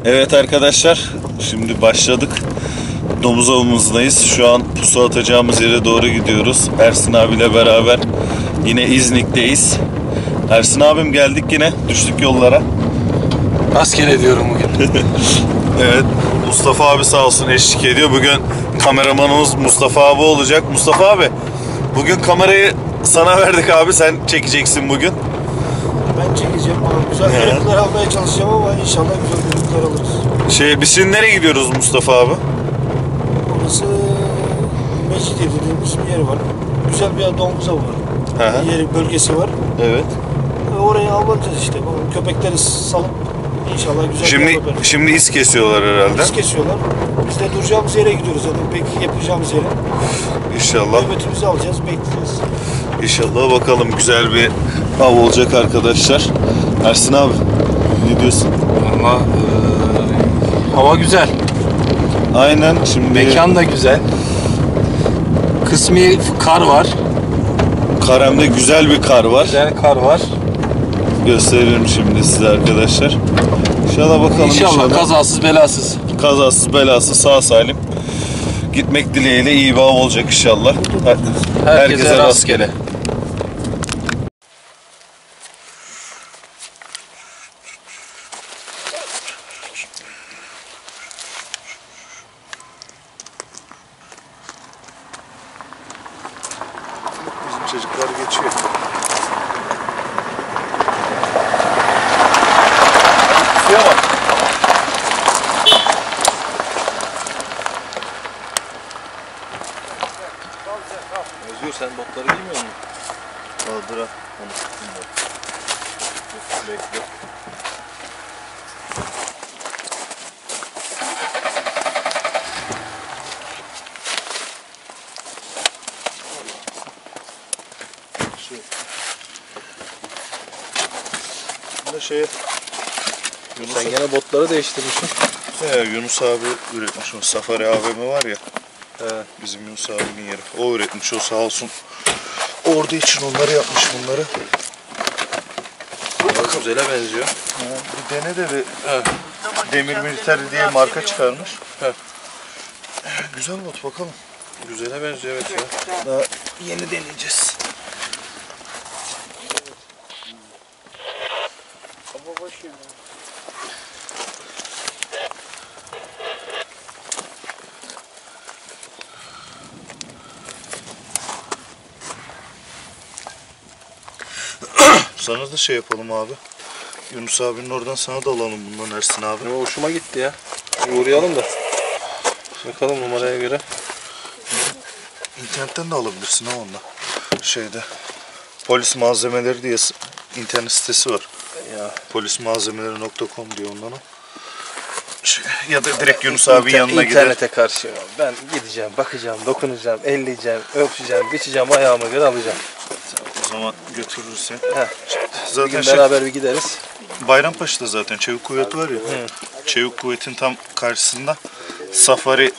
Evet arkadaşlar, şimdi başladık. Domuz avımızdayız. Şu an pusu atacağımız yere doğru gidiyoruz. Ersin abiyle beraber yine İznik'teyiz. Ersin abim geldik yine, düştük yollara. Rastgele diyorum bugün. Evet, Mustafa abi sağ olsun eşlik ediyor. Bugün kameramanımız Mustafa abi olacak. Mustafa abi, bugün kamerayı sana verdik abi, sen çekeceksin bugün. Ben çekeceğim. Güzel görüntüler almaya çalışacağım ama inşallah güzel görüntüler alırız. Biz şimdi nereye gidiyoruz Mustafa abi? Orası Mecidiye dediğimiz bir yer var. Güzel bir domuz avı var. Hı. Yeri, bölgesi var. Evet. Oraya avlanacağız işte. Köpekleri salıp inşallah güzel bir av yaparız. Şimdi iz kesiyorlar herhalde. İz kesiyorlar. Biz de duracağımız yere gidiyoruz zaten. Peki yapacağımız yere. İnşallah. Nöbetimizi alacağız, bekleyeceğiz. İnşallah bakalım, güzel bir av olacak arkadaşlar. Ersin abi, ne diyorsun? Valla hava güzel. Aynen, şimdi... Mekan da güzel. Kısmi kar var. Kar, hem de güzel bir kar var. Güzel kar var. Gösteririm şimdi size arkadaşlar. İnşallah bakalım. İnşallah kazasız belasız. Kazasız belasız sağ salim gitmek dileğiyle iyi bir av olacak inşallah. Herkese rastgele. Bizim çocuklar geçiyor. Suya bak. Özgür, sen botları giymiyor musun? Dur ha. Onu tuttum da. Bekle. Yunus Sen gene botları değiştirmişsin. Yunus abi üretmiş. O Safari AVM var ya. Bizim Yunus abinin yeri. O üretmiş, o sağ olsun. Orada için onları yapmış bunları. Güzele benziyor. Bir dene de Demir Militer diye marka çıkarmış. Güzel bot, bakalım. Güzele benziyor, evet ya. Daha yeni deneyeceğiz. Sana da şey yapalım abi. Yunus abinin oradan sana da alalım bundan Ersin abi. Hoşuma gitti ya. Uğrayalım da. Bakalım numaraya göre. İnternetten de alabilirsin ha onunla. Polis malzemeleri diye internet sitesi var. Ya. Polismalzemeleri.com diyor ondan. Ya da direkt Yunus abinin yanına gider. İnternete karşı ben gideceğim, bakacağım, dokunacağım, elleyeceğim, öpeceğim, biçeceğim, ayağıma göre alacağım. O zaman götürürsün. Zaten bir gün beraber bir gideriz. Bayrampaşa'da zaten Çevik Kuvvet var ya. Çevik Kuvvet'in tam karşısında Safari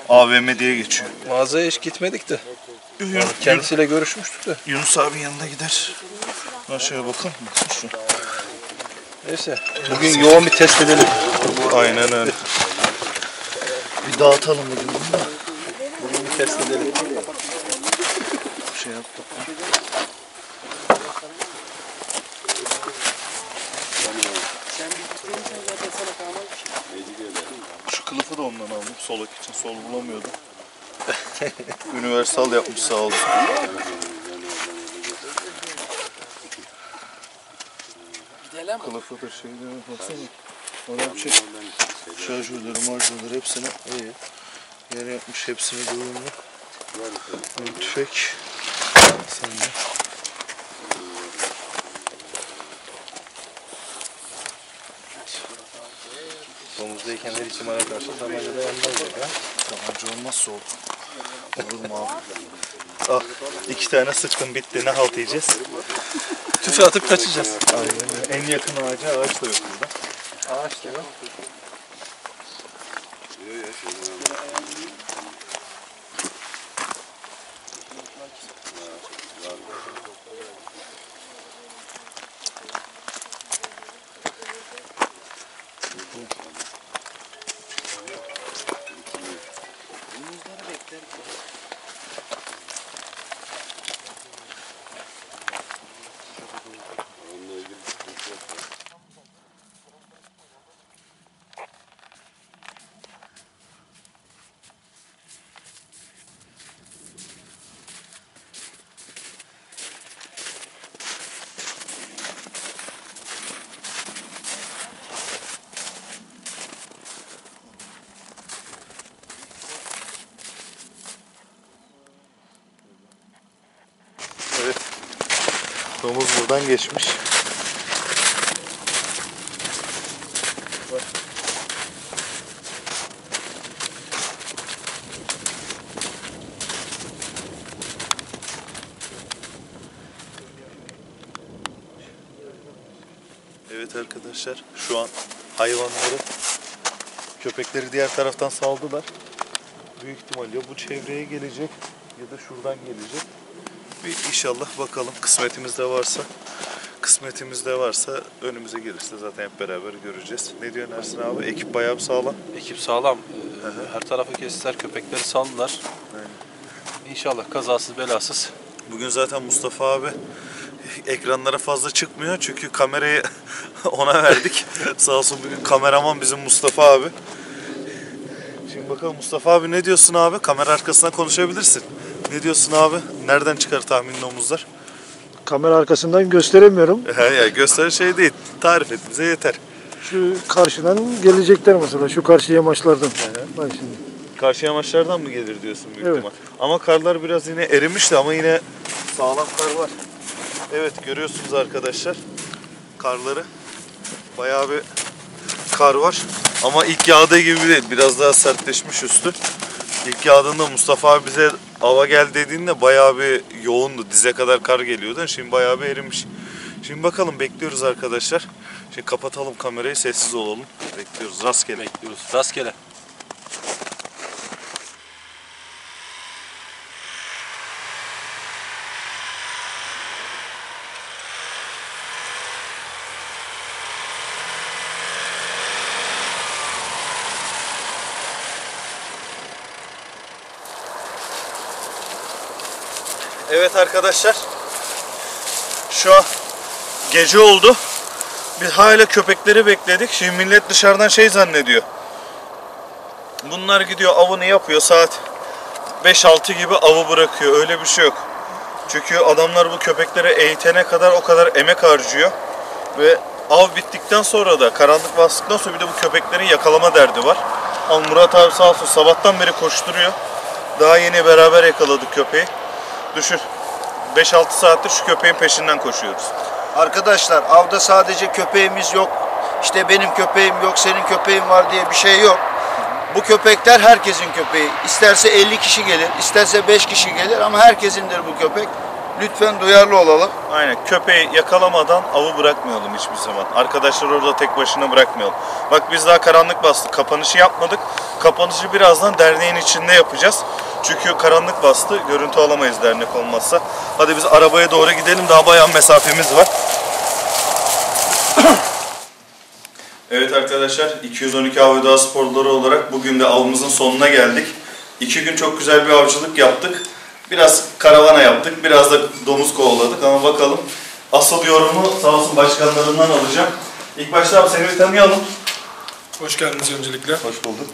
AVM diye geçiyor. Mağazaya hiç gitmedik de. Kendisiyle görüşmüştük de. Yunus abinin yanına gider. Aşağıya bakalım. Şu. Neyse. Bugün yoğun bir test edelim. Aynen öyle. Bir dağıtalım bugün bunu da. Bugün bir test edelim. Şey yaptık. Şu kılıfı da ondan aldım. Solak için. Sol bulamıyordum. Universal yapmış sağ olsun. Kılıfıdır şeyleri baksana. Ona bir şey. Şarjörleri, marjörleri hepsine iyi. Yer yapmış, hepsini uyumlu. Tüfek. Sen de. Domuzdaykenler için bana karşı tabanca da yanında olacak ha. Tabanca olmazsa olur. Olur mu abi? 2 tane sıktım, bitti. Ne halt yiyeceğiz? Tüfe atıp kaçacağız. Aynen. En yakın ağaca ağaç da yok burada. Ağaç da yok. Domuz buradan geçmiş. Evet arkadaşlar, şu an hayvanları, köpekleri diğer taraftan saldılar. Büyük ihtimalle bu çevreye gelecek ya da şuradan gelecek. Bir inşallah bakalım, kısmetimizde varsa önümüze gelirse zaten hep beraber göreceğiz. Ne diyorsun Ersin abi? Ekip bayağı bir sağlam. Ekip sağlam. Her tarafı kestiler, köpekleri saldılar. İnşallah kazasız belasız. Bugün zaten Mustafa abi ekranlara fazla çıkmıyor çünkü kamerayı ona verdik. Sağ olsun bugün kameraman bizim Mustafa abi. Şimdi bakalım Mustafa abi ne diyorsun abi? Kamera arkasından konuşabilirsin. Ne diyorsun abi? Nereden çıkar tahminin domuzlar? Kamera arkasından gösteremiyorum. Ya gösteri şey değil. Tarif et bize yeter. Şu karşıdan gelecekler mesela, şu karşı yamaçlardan. Bak şimdi. Karşı yamaçlardan mı gelir diyorsun büyük Evet. ihtimal. Ama karlar biraz yine erimişti ama yine sağlam kar var. Evet görüyorsunuz arkadaşlar karları. Bayağı bir kar var. Ama ilk yağdığı gibi değil. Biraz daha sertleşmiş üstü. İlk yağdığında Mustafa abi bize ava gel dediğinde bayağı bir yoğundu. Dize kadar kar geliyordu. Şimdi bayağı bir erimiş. Şimdi bakalım bekliyoruz arkadaşlar. Şimdi kapatalım kamerayı, sessiz olalım. Bekliyoruz. Rastgele. Bekliyoruz. Rastgele. Evet arkadaşlar. Şu an gece oldu. Biz hala köpekleri bekledik. Şimdi millet dışarıdan şey zannediyor. Bunlar gidiyor avını yapıyor. Saat 5-6 gibi avı bırakıyor. Öyle bir şey yok. Çünkü adamlar bu köpekleri eğitene kadar o kadar emek harcıyor. Ve av bittikten sonra da, karanlık bastıktan sonra bir de bu köpeklerin yakalama derdi var. Ama Murat abi sağ olsun sabahtan beri koşturuyor. Daha yeni beraber yakaladık köpeği. Düşün. 5-6 saattir şu köpeğin peşinden koşuyoruz. Arkadaşlar avda sadece köpeğimiz yok. İşte benim köpeğim yok, senin köpeğin var diye bir şey yok. Bu köpekler herkesin köpeği. İsterse 50 kişi gelir, isterse 5 kişi gelir ama herkesindir bu köpek. Lütfen duyarlı olalım. Aynen. Köpeği yakalamadan avı bırakmayalım hiçbir zaman. Arkadaşlar orada tek başına bırakmayalım. Bak biz daha karanlık bastık. Kapanışı yapmadık. Kapanışı birazdan derneğin içinde yapacağız. Çünkü karanlık bastı. Görüntü alamayız dernek olmazsa. Hadi biz arabaya doğru gidelim. Daha bayağı mesafemiz var. Evet arkadaşlar, 212 Av ve Doğa Sporları olarak bugün de avımızın sonuna geldik. 2 gün çok güzel bir avcılık yaptık. Biraz karavana yaptık, biraz da domuz kovaladık ama bakalım. Asıl yorumu sağ olsun başkanlarından alacağım. İlk başta abi seni bir tanıyalım. Hoş geldiniz öncelikle. Hoş bulduk.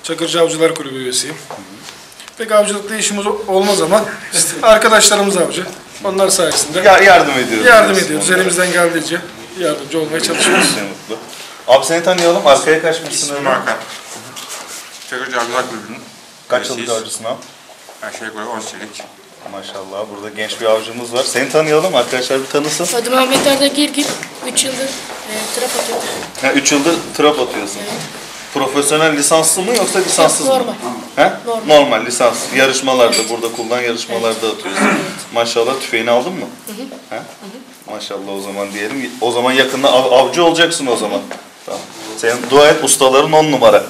Çakırcı Avcılar Kulübü üyesiyim. Pek avcılıkla işimiz olmaz ama işte arkadaşlarımız avcı. Onlar sayesinde yardım ediyoruz. Yardım ediyoruz. Elimizden geldiğince yardımcı olmaya çalışıyoruz. Ne mutlu. Abi seni tanıyalım. Arkaya kaçmışsın. İsmim Hakan. Çakırcı Avcılar Kulübü'nün Kaç yıllık avcısın abi? Aşağı yukarı 10 senelik. Maşallah. Burada genç bir avcımız var. Seni tanıyalım. Arkadaşlar bir tanısın. Adım Ahmet Arda Girgin. 3 yıldır trap atıyorum. 3 yıldır trap atıyorsun. Evet. Profesyonel lisanslı mı yoksa lisanssız mı? Normal. He? Normal. Normal lisans. Yarışmalarda, burada kullan yarışmalarda atıyorsun. Maşallah tüfeğini aldın mı? He? Maşallah o zaman diyelim. O zaman yakında avcı olacaksın o zaman. Tamam. Sen dua et, ustaların 10 numara.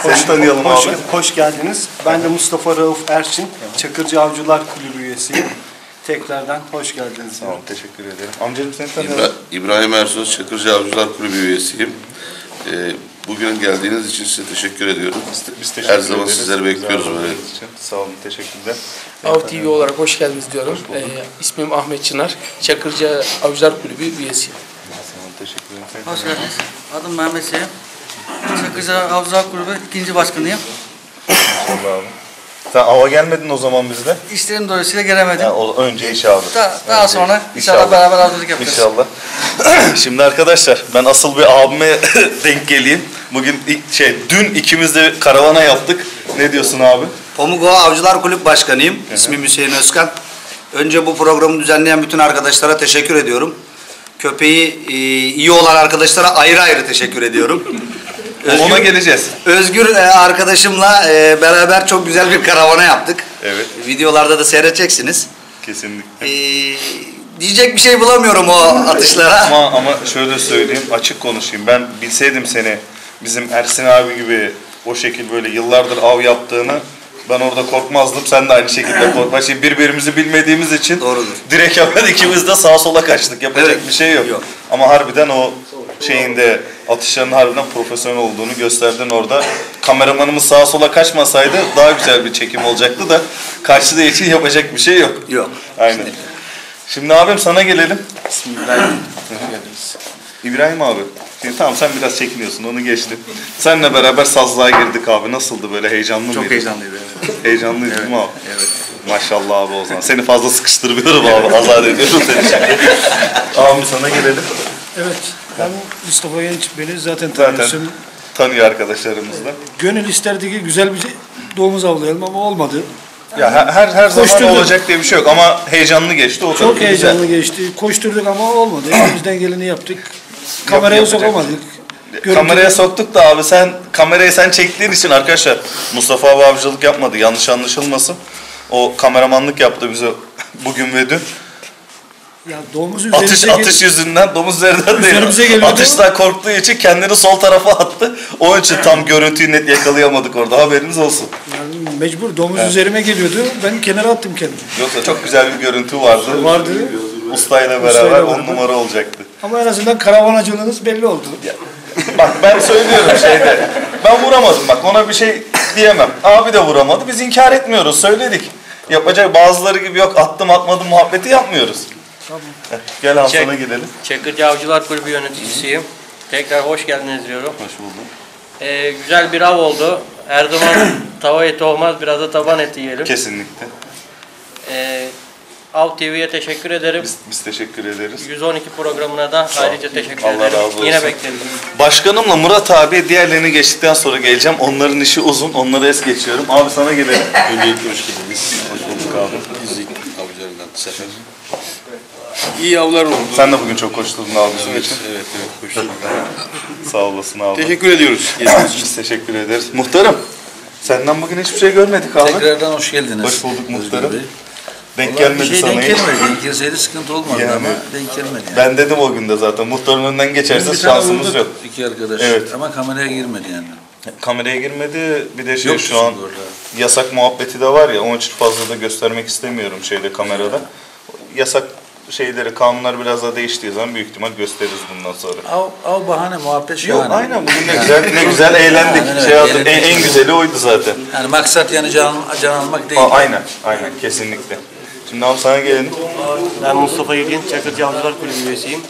Seni tanıyalım abi. Hoş geldiniz. Ben de Mustafa Rauf Erçin. Çakırcı Avcılar Kulübü üyesiyim. Tekrardan hoş geldiniz. Tamam, teşekkür ederim. Amcacığım seni tanıyalım. İbrahim Ersöz, Çakırcı Avcılar Kulübü üyesiyim. Bugün geldiğiniz için size teşekkür ediyorum. Biz teşekkür Her zaman ederiz. sizleri bekliyoruz Güzel böyle. için. Sağ olun, teşekkürler. Av TV olarak hoş geldiniz diyorum. İsmim Ahmet Çınar. Çakırcı Avcılar Kulübü üyesiyim. Teşekkür ederim. Hoş geldiniz. Adım Mehmet Seyim. Çakırcı Avcılar Kulübü 2. başkanıyım. Maşallah abi. Sen ava gelmedin o zaman bizde. İşlerim dolayısıyla gelemedim. Önce iş abi. Daha sonra inşallah beraber avcılık yapacağız. İnşallah. Şimdi arkadaşlar ben asıl bir abime denk geleyim. Bugün dün ikimiz de karavana yaptık. Ne diyorsun abi? Pamukova Avcılar Kulübü Başkanıyım. İsmim Hüseyin Özkan. Önce bu programı düzenleyen bütün arkadaşlara teşekkür ediyorum. Köpeği iyi olan arkadaşlara ayrı ayrı teşekkür ediyorum. Ona geleceğiz. Özgür arkadaşımla beraber çok güzel bir karavana yaptık. Evet. Videolarda da seyredeceksiniz. Kesinlikle. Diyecek bir şey bulamıyorum o atışlara. Ama şöyle söyleyeyim, açık konuşayım. Ben bilseydim seni bizim Ersin abi gibi o şekil böyle yıllardır av yaptığını, ben orada korkmazdım. Sen de aynı şekilde korkma. Şimdi birbirimizi bilmediğimiz için direkt hemen ikimiz de sağa sola kaçtık. Yapacak bir şey yok. Ama harbiden o şeyinde atışların harbiden profesyonel olduğunu gösterdin orada. Kameramanımız sağa sola kaçmasaydı daha güzel bir çekim olacaktı da kaçtığı için yapacak bir şey yok. Yok. Aynen. Şimdi abim sana gelelim. Bismillahirrahmanirrahim. İbrahim abi. Şimdi tamam sen biraz çekiniyorsun, onu geçtim. Seninle beraber sazlığa girdik abi. Nasıldı, böyle heyecanlı mıydı? Çok heyecanlıydı. Evet. Heyecanlıydı değil mi abi? Evet. Maşallah abi o zaman. Seni fazla sıkıştırmıyorum abi. Azat ediyorum seni şimdi. Abi sana gelelim. Evet. Ben Mustafa Genç, beni zaten tanıyorsun. Tanıyor arkadaşlarımız da. Gönül isterdi ki güzel bir domuz avlayalım ama olmadı. Ya her zaman olacak diye bir şey yok ama heyecanlı geçti. O çok heyecanlı geçti. Koşturduk ama olmadı. Elimizden geleni yaptık. Kameraya sokamadık. Kameraya soktuk da abi kamerayı sen çektiğin için arkadaşlar Mustafa abi avcılık yapmadı. Yanlış anlaşılmasın. O kameramanlık yaptı bize bugün ve dün. Ya domuz atış yüzünden, domuz üzerinden değil. Atıştan korktuğu için kendini sol tarafa attı. Onun için tam görüntüyü net yakalayamadık orada. Haberiniz olsun. Yani mecbur domuz üzerime geliyordu. Ben kenara attım kendimi. Yoksa çok güzel bir görüntü vardı. Ustayla beraber 10 numara olacaktı. Ama en azından karavanacılığınız belli oldu. Bak ben söylüyorum ben vuramadım bak, ona bir şey diyemem. Abi de vuramadı. Biz inkar etmiyoruz, söyledik. Yapacak bazıları gibi yok attım atmadım muhabbeti yapmıyoruz. Tamam. Gel abi sana gidelim. Çakırcı Avcılar Kulübü yöneticisiyim. Tekrar hoş geldiniz diyorum. Hoş bulduk. Güzel bir av oldu. Her zaman tava eti olmaz, biraz da taban eti yiyelim. Kesinlikle. Av TV'ye teşekkür ederim. Biz teşekkür ederiz. 112 programına da ayrıca teşekkür ederim. Allah razı olsun. Yine bekleriz. Başkanımla Murat abi diğerlerini geçtikten sonra geleceğim. Onların işi uzun. Onları es geçiyorum. Abi sana gelelim. Öncelikle hoş geldiniz. Hoş bulduk abi. İznik avcılarından sefer. İyi avlar oldu. Sen de bugün çok koşturdun abi bizim için. Evet koşturdum. Sağ olasın abi. Teşekkür ediyoruz. Biz teşekkür ederiz. Muhtarım, senden bugün hiçbir şey görmedik abi. Tekrardan hoş geldiniz. Hoş bulduk muhtarım. Denk Vallahi gelmedi bir şey sana denk hiç. gelmedi. Denk gelseydi sıkıntı olmazdı Yani, ama denk gelmedi. Yani. Ben dedim o gün de zaten. Muhtarın önünden geçerseniz şansımız yok. İki arkadaş. Evet. Ama kameraya girmedi yani. Kameraya girmedi. Bir de Yok şu an orada. yasak muhabbeti de var ya. Onun için fazla da göstermek istemiyorum kamerada. Yasak şeyleri, kanunlar biraz daha değiştiği zaman büyük ihtimal gösteririz bundan sonra. Av bahane, muhabbet şahane. Yok aynen, bugün ne güzel eğlendik. Yani, en güzeli oydu zaten. Yani maksat yani can almak değil. Aynen kesinlikle. Şimdi abi sana gelelim. Ben Mustafa Yılgın, Çakırcı Avcılar Kulübü üyesiyim.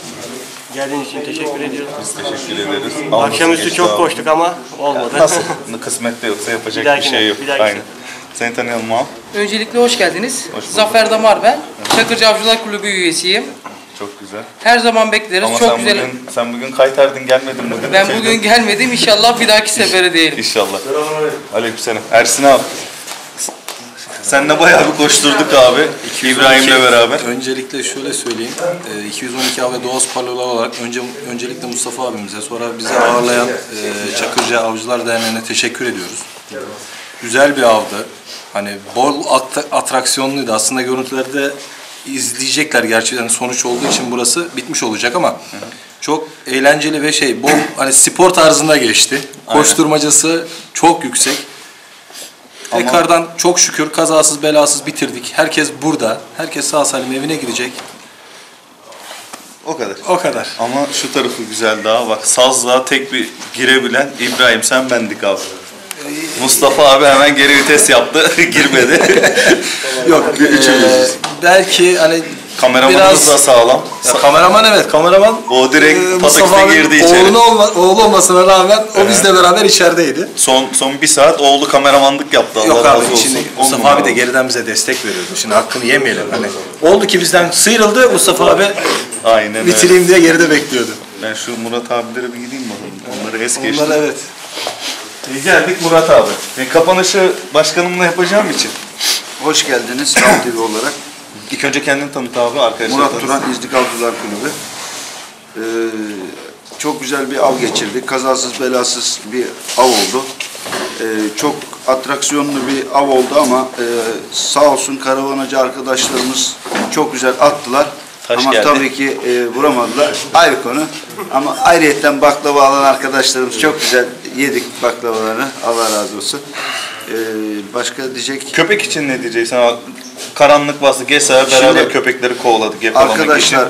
Geldiğiniz için teşekkür ediyorum. Biz teşekkür ederiz. Akşamüstü çok koştuk ama olmadı. Nasıl? Kısmette yoksa yapacak bir şey yok. Aynen. Seni tanıyalım abi. Öncelikle hoş geldiniz. Hoş bulduk. Zafer Damar ben. Çakırcı Avcılar Kulübü üyesiyim. Çok güzel. Her zaman bekleriz. Ama çok güzel. Sen bugün kaytardın, gelmedin bugün. Ben bugün gelmedim. İnşallah bir dahaki sefere diyelim. İnşallah. Aleykümselam. Ersin abi. Seninle bayağı bir koşturduk abi. İbrahim'le beraber. Öncelikle şöyle söyleyeyim. 212 Av ve Doğa Sporları olarak öncelikle Mustafa abimize, sonra bizi ağırlayan Çakırcı Avcılar Derneği'ne teşekkür ediyoruz. Güzel bir avdı. Hani bol atraksiyonluydu. Aslında görüntülerde izleyecekler gerçekten, sonuç olduğu için burası bitmiş olacak ama çok eğlenceli ve bol hani spor tarzında geçti. Koşturmacası çok yüksek. Tekrardan çok şükür kazasız belasız bitirdik. Herkes burada. Herkes sağ salim evine gidecek. O kadar. O kadar. Ama şu tarafı güzel daha. Bak sazla tek bir girebilen İbrahim, sen bendik abi. Mustafa abi hemen geri vites yaptı. Girmedi. Yok. Belki hani kameramanımız da sağlam. Kameraman evet. Kameraman o direkt pataküte girdi içeri. Oğlu olmasına rağmen o bizle beraber içerideydi. Son bir saat oğlu kameramanlık yaptı. Yok abi şimdi Mustafa abi de geriden bize destek veriyordu. Şimdi hakkını yemeyelim. Hani oldu ki bizden sıyrıldı, Mustafa abi aynen bitireyim diye geride bekliyordu. Ben şu Murat abilere bir gideyim bakalım. Onları es geçtim. Onları evet. Geldik Murat abi. Kapanışı başkanımla yapacağım için. Hoş geldiniz Av TV olarak. İlk önce kendini tanıt abi arkadaşlar. Murat Turan İznik Avcılar Kulübü. Çok güzel bir av geçirdik. Kazasız belasız bir av oldu. Çok atraksiyonlu bir av oldu ama sağ olsun karavanacı arkadaşlarımız çok güzel attılar. Ama geldi. tabii ki vuramadılar. Ayrı konu. Ama ayrıyetten baklava alan arkadaşlarımız çok güzel yedik baklavalarını. Allah razı olsun. Başka diyecek... Köpek için ne diyeceksin? Karanlık bastı. Gezer beraber köpekleri kovaladık. Arkadaşlar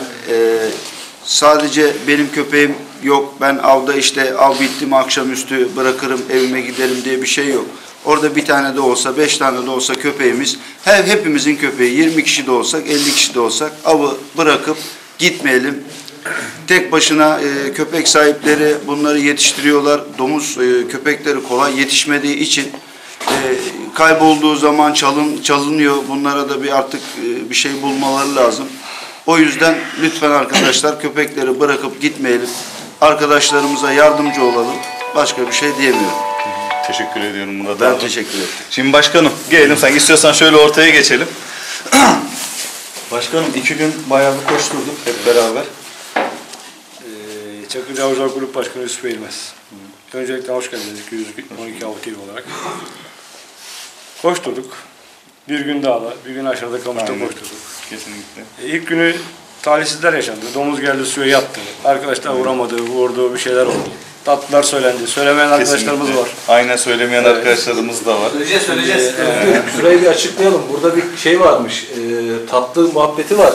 sadece benim köpeğim yok. Ben avda işte av bitti mi akşamüstü bırakırım evime giderim diye bir şey yok. Orada bir tane de olsa 5 tane de olsa köpeğimiz hepimizin köpeği 20 kişi de olsak 50 kişi de olsak avı bırakıp gitmeyelim. Tek başına köpek sahipleri bunları yetiştiriyorlar. Domuz köpekleri kolay yetişmediği için kaybolduğu zaman çalınıyor. Bunlara da bir artık bir şey bulmaları lazım. O yüzden lütfen arkadaşlar köpekleri bırakıp gitmeyelim. Arkadaşlarımıza yardımcı olalım. Başka bir şey diyemiyorum. Teşekkür ediyorum Murat Ben abi. teşekkür ederim. Şimdi başkanım gelelim, sen istiyorsan şöyle ortaya geçelim. Başkanım 2 gün bayağı bir koşturduk hep beraber. Çakırcı Avcılar Kulübü Başkanı Yusuf Eğilmez. Öncelikle hoş geldiniz 212 Av TV olarak. Koşturduk. Bir gün dağda, bir gün aşağıda kamışta koşturduk. Kesinlikle. İlk günü talihsizlikler yaşandı. Domuz geldi suya yattı. Arkadaşlar vuramadı, vurdu, bir şeyler oldu. Tatlılar söylendi. Söylemeyen arkadaşlarımız var. Aynen, söylemeyen arkadaşlarımız da var. Söyleyeceğiz. Şurayı bir açıklayalım. Burada bir şey varmış. Tatlı muhabbeti var.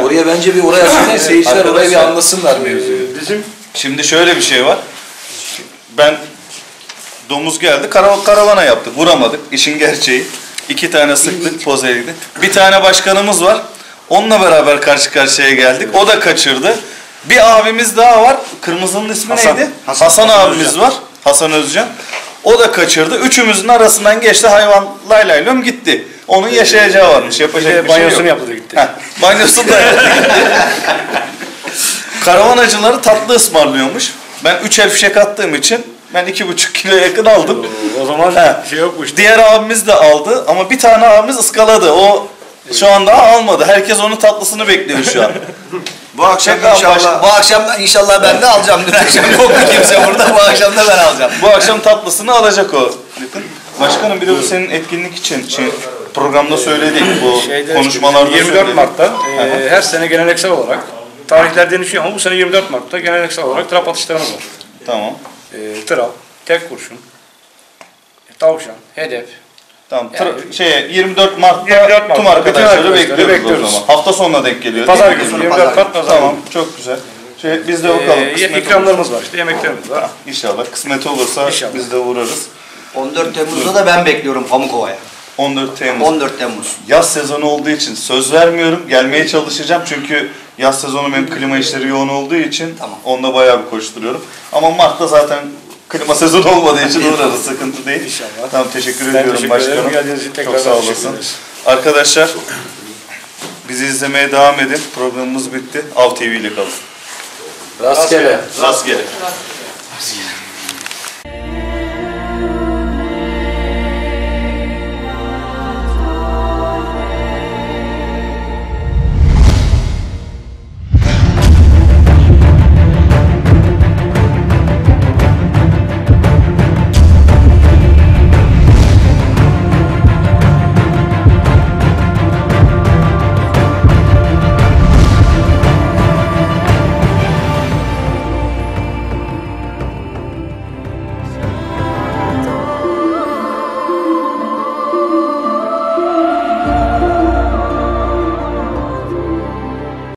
Oraya bence bir oraya açıklayın. Seyirciler orayı bir anlasınlar mevzuyu. Şimdi şöyle bir şey var. Ben domuz geldi, karavana yaptık. Vuramadık. İşin gerçeği. 2 tane sıktık, pozeydi. Bir tane başkanımız var. Onunla beraber karşı karşıya geldik. O da kaçırdı. Bir abimiz daha var. Kırmızının ismi neydi? Hasan abimiz Özcan var. Hasan Özcan. O da kaçırdı. Üçümüzün arasından geçti. Hayvan laylaylom gitti. Onun yaşayacağı varmış. Yapacak bir şey yok. Banyosunu yaptı gitti. Banyosunu da yaptı gitti. Karavanacıları tatlı ısmarlıyormuş. Ben 3'er fişek attığım için ben 2,5 kilo yakın aldım. O zaman şey yokmuş. Diğer abimiz de aldı ama bir tane abimiz ıskaladı. O şu an daha almadı. Herkes onun tatlısını bekliyor şu an. Bu akşam inşallah ben de alacağım. Dün akşam yoktu kimse burada. Bu akşam da ben alacağım. Bu akşam tatlısını alacak o. Başkanım bir de bu senin etkinlik için programda söyledik. Bu konuşmalarda 24 Mart'ta her sene geleneksel olarak tarihler değişiyor ama bu sene 24 Mart'ta geleneksel olarak trap atışlarımız var. Tamam. Trap, tek kurşun, tavşan, hedef. Tamam. 24 Mart'ta tüm arkadaşları bekliyoruz o zaman. Hafta sonuna denk geliyor. Pazar günü 24 Mart pazar. Tamam, çok güzel. Biz de bakalım. İkramlarımız var, işte yemeklerimiz var. İnşallah kısmet olursa biz de uğrarız. 14 Temmuz'da da ben bekliyorum Pamukova'ya. 14 Temmuz. 14 Temmuz. Yaz sezonu olduğu için söz vermiyorum. Gelmeye çalışacağım çünkü yaz sezonu benim klima işleri yoğun olduğu için onda bayağı bir koşturuyorum. Ama Mart'ta zaten klima sezonu olmadığı için uğrarız. Sıkıntı değil. İnşallah. Tamam, teşekkür ediyorum başkanım. Çok sağ olasın. Arkadaşlar bizi izlemeye devam edin. Programımız bitti. Av TV ile kalın. Rastgele. Rastgele.